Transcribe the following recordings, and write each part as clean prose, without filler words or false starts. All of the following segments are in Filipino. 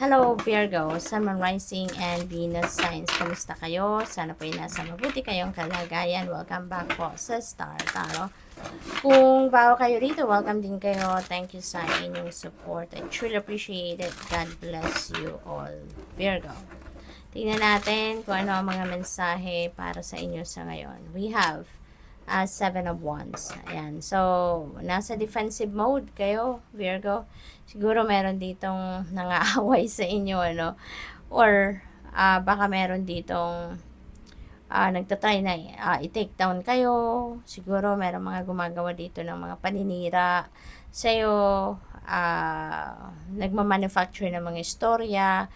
Hello Virgo, Sun, Moon, Rising, and Venus signs. Kamusta kayo? Sana po ay nasa mabuti kayong kalagayan. Welcome back po sa Star Tarot. Kung bago kayo rito, welcome din kayo. Thank you sa inyong support. I truly appreciate it. God bless you all, Virgo. Tingnan natin kung ano ang mga mensahe para sa inyo sa ngayon. We have Seven of Wands. Ayan. So, nasa defensive mode kayo, Virgo. Siguro meron ditong nangaaway sa inyo, ano? Or, baka meron ditong nagtatry na i-take down kayo. Siguro meron mga gumagawa dito ng mga paninira sa'yo. Nagmamanufacture ng mga istorya,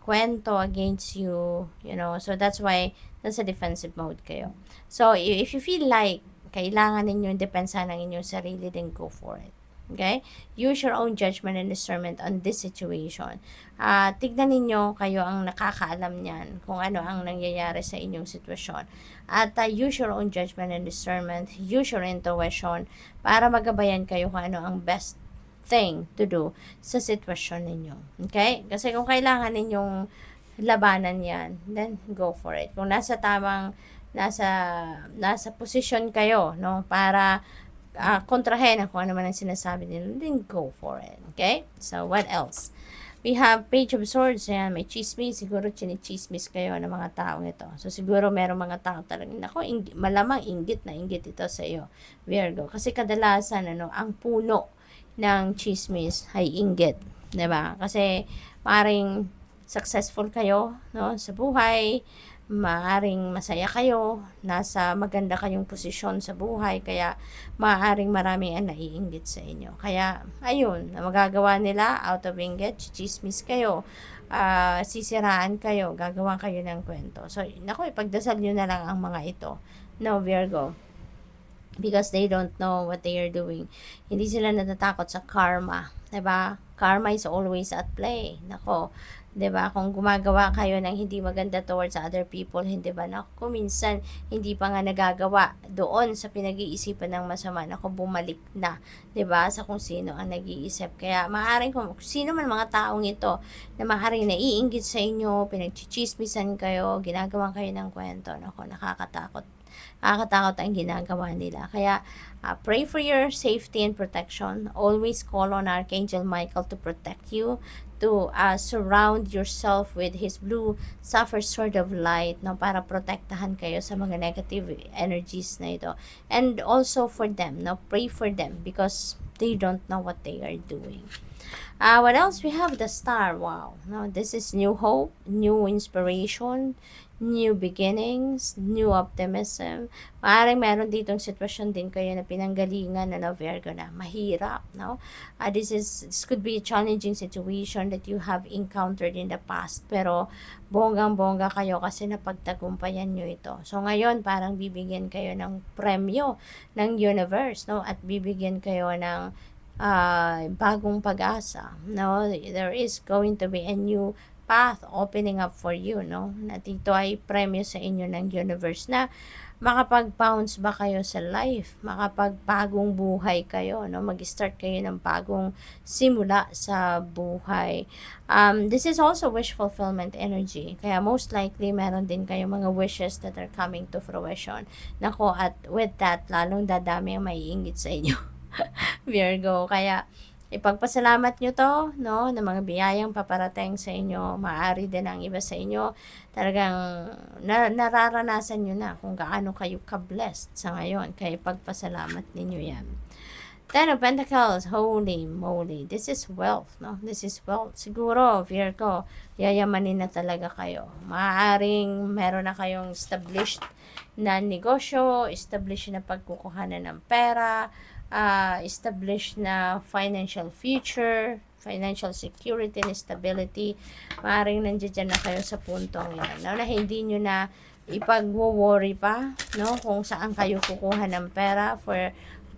kwento against you, you know. So, that's why nasa defensive mode kayo. So, if you feel like kailangan ninyong depensa ng inyong sarili, then go for it. Okay? Use your own judgment and discernment on this situation. Tignan ninyo, kayo ang nakakaalam niyan kung ano ang nangyayari sa inyong sitwasyon. At use your own judgment and discernment, use your intuition para magabayan kayo kung ano ang best thing to do sa sitwasyon ninyo. Okay? Kasi kung kailangan ninyong labanan yan, then go for it. Kung nasa posisyon kayo, no, para kontrahen kung ano man ang sinasabi nila, then go for it. Okay? So, what else? We have Page of Swords. Ayan, may chismis. Siguro chinichismis kayo ng mga taong ito. So, siguro merong mga tao talagang, malamang inggit na inggit ito sa iyo, Virgo. Kasi kadalasan, ang puno ng chismis ay inggit. Diba? Kasi, maring successful kayo, no, sa buhay, maaring masaya kayo, nasa maganda kayong posisyon sa buhay, kaya maaring maraming ang naiinggit sa inyo. Kaya, ayun, na magagawa nila out of inggit, chismis kayo, sisiraan kayo, gagawa kayo ng kwento. So, naku, ipagdasal nyo na lang ang mga ito, no, Virgo. Because they don't know what they are doing. Hindi sila natatakot sa karma. Diba? Karma is always at play. Nako, 'di ba? Kung gumagawa kayo ng hindi maganda towards other people, hindi ba? Nako, minsan hindi pa nga nagagawa doon sa pinag-iisipan ng masama. Nako, bumalik na, 'di ba? Sa kung sino ang nag-iisip. Kaya maaring kung sino man mga taong ito na maaring naiinggit sa inyo, pinagchichismisan kayo, ginagawa kayo ng kwento. Nako, nakakatakot. Nakakatakot ang ginagawa nila. Kaya, pray for your safety and protection. Always call on Archangel Michael to protect you, to surround yourself with his blue sapphire sword of light, no, para protektahan kayo sa mga negative energies na ito. And also for them, no, pray for them because they don't know what they are doing. What else? We have the Star. Wow. No, this is new hope, new inspiration, new beginnings, new optimism. Maaaring meron ditong sitwasyon din kayo na pinanggalingan na Virgo na mahirap, no? This could be a challenging situation that you have encountered in the past, pero bonggang-bongga kayo kasi napagtagumpayan nyo ito. So ngayon, parang bibigyan kayo ng premyo ng universe, no? At bibigyan kayo ng bagong pag-asa, no? There is going to be a new path opening up for you, no? Na dito ay premyo sa inyo ng universe na makapag-bounce ba kayo sa life, makapagpagong buhay kayo, no? Mag-start kayo ng bagong simula sa buhay. This is also wish fulfillment energy. Kaya most likely, meron din kayo mga wishes that are coming to fruition. Nako, at with that, lalong dadami ang maiinggit sa inyo, Virgo. Kaya, ipagpasalamat nyo to, no, ng mga biyayang paparating sa inyo. Maaari din ang iba sa inyo, talagang nararanasan nyo na kung gaano kayo ka-blessed sa ngayon. Kaya ipagpasalamat ninyo yan. Ten of Pentacles, holy moly. This is wealth, no? This is wealth. Siguro, Virgo, yayamanin na talaga kayo. Maaaring meron na kayong established na negosyo, established na pagkukuhanan ng pera, established na financial future, financial security and stability. Maaaring nandiyan na kayo sa puntong yan, no? Na hindi nyo na ipag-worry pa, no? Kung saan kayo kukuha ng pera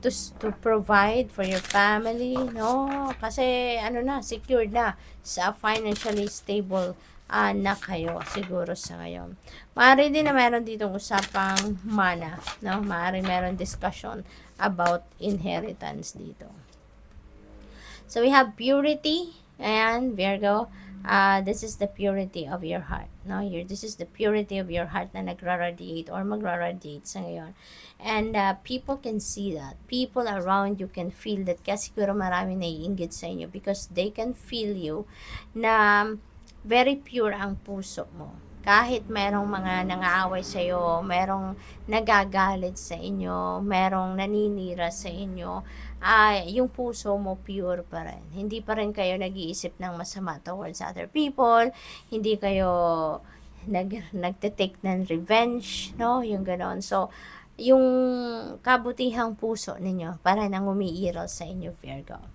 to provide for your family, no? Kasi secured na sa financially stable na kayo siguro sa ngayon. Maaari din na meron ditong usapang mana, no? Maaari meron discussion about inheritance dito. So we have purity, and Virgo, This is the purity of your heart. No? This is the purity of your heart na nagra-radiate or magra-radiate sa ngayon. And people can see that. People around you can feel that. Kasi siguro marami naiinggit sa inyo because they can feel you na very pure ang puso mo. Kahit merong mga nangaaway sa iyo, merong nagagalit sa inyo, merong naninira sa inyo, yung puso mo pure pa rin. Hindi pa rin kayo nag-iisip ng masama towards other people, hindi kayo nagte-take ng revenge, no? Yung ganoon. So, yung kabutihang puso ninyo para nang umiiral sa inyo, Virgo.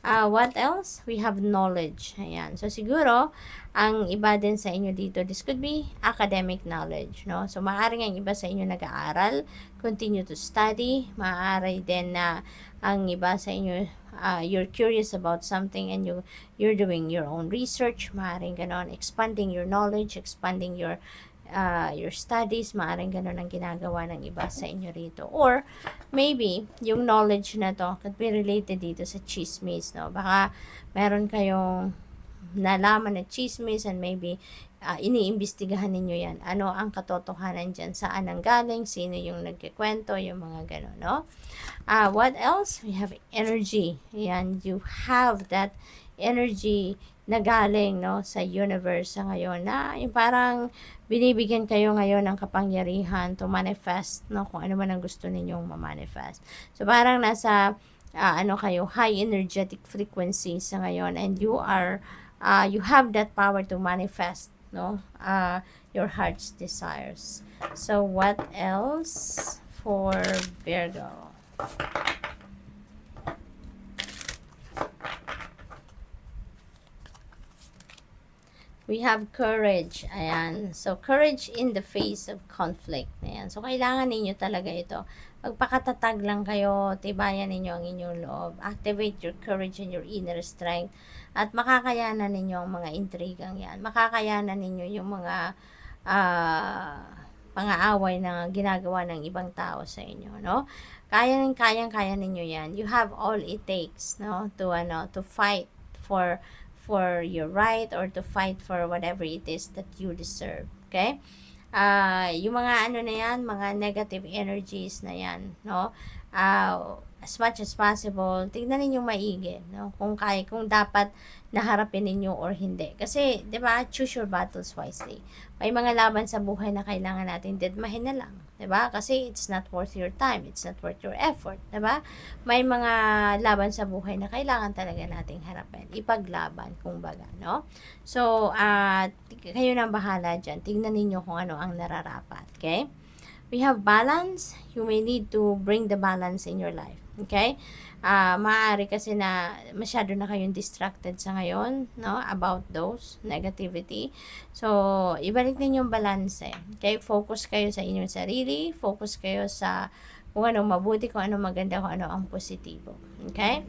What else? We have knowledge. Ayan. So, siguro, ang iba din sa inyo dito, this could be academic knowledge, no? So, maaaring ang iba sa inyo nag-aaral, continue to study. Maaari din na ang iba sa inyo, you're curious about something and you're doing your own research. Maaaring ganon, expanding your knowledge, expanding your studies, maaaring ganun ang ginagawa ng iba sa inyo rito. Or, maybe, yung knowledge na to could be related dito sa chismis, no? Baka, meron kayong nalaman na chismis and maybe, iniimbestigahan ninyo yan. Ano ang katotohanan dyan? Saan ang galing? Sino yung nagkikwento? Yung mga ganun, no? What else? We have energy. Yan, you have that energy na galing, no, sa universe sa ngayon na yung parang binibigyan kayo ngayon ng kapangyarihan to manifest, no, kung ano man ang gusto ninyong ma-manifest. So parang nasa kayo, high energetic frequency sa ngayon, and you have that power to manifest, no, your heart's desires. So what else for Virgo? We have courage. Ayan. So, courage in the face of conflict. Ayan. So, kailangan ninyo talaga ito. Magpakatatag lang kayo. Tibayan ninyo ang inyong loob. Activate your courage and your inner strength. At makakayanan ninyo ang mga intrigang yan. Makakayanan ninyo yung mga pang-aaway na ginagawa ng ibang tao sa inyo, no? Kaya ninyo yan. You have all it takes, no? To fight for your right or to fight for whatever it is that you deserve. Okay? Yung mga na yan, mga negative energies na yan, no? As much as possible, tignan ninyong maigi, no? Kung dapat naharapin ninyo or hindi. Kasi, 'di ba, choose your battles wisely. May mga laban sa buhay na kailangan natin dedmahin na lang, 'di ba? Kasi it's not worth your time, it's not worth your effort, 'di ba? May mga laban sa buhay na kailangan talaga nating harapin, ipaglaban kumbaga, no? So, kayo nang bahala diyan. Tingnan niyo kung ano ang nararapat, okay? We have balance. You may need to bring the balance in your life. Okay? Maaari kasi na masyado na kayong distracted sa ngayon, no? About those negativity. So, ibalik din yung balance. Okay? Focus kayo sa inyong sarili. Focus kayo sa kung ano mabuti, kung ano maganda, kung ano ang positibo. Okay?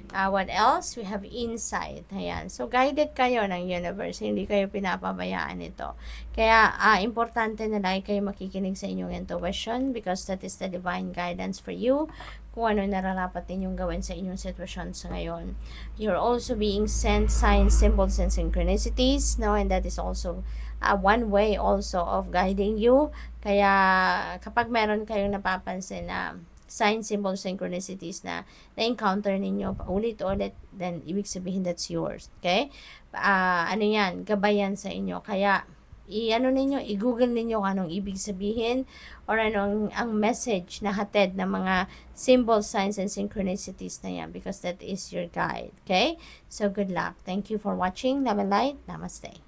What else? We have insight. Ayan. So, guided kayo ng universe. Hindi kayo pinapabayaan ito. Kaya, importante na lagi kayo makikinig sa inyong intuition because that is the divine guidance for you. Kung ano nararapat ninyong gawin sa inyong sitwasyon sa ngayon. You're also being sent signs, symbols, and synchronicities. No? And that is also one way also of guiding you. Kaya, kapag meron kayong napapansin na signs, symbols, synchronicities na na-encounter ninyo ulit-ulit, then ibig sabihin that's yours. Okay? Yan, gabayan sa inyo. Kaya, i-google ninyo kung anong ibig sabihin or anong ang message na hatid ng mga symbols, signs, and synchronicities na yan because that is your guide. Okay? So, good luck. Thank you for watching. Love and light. Namaste.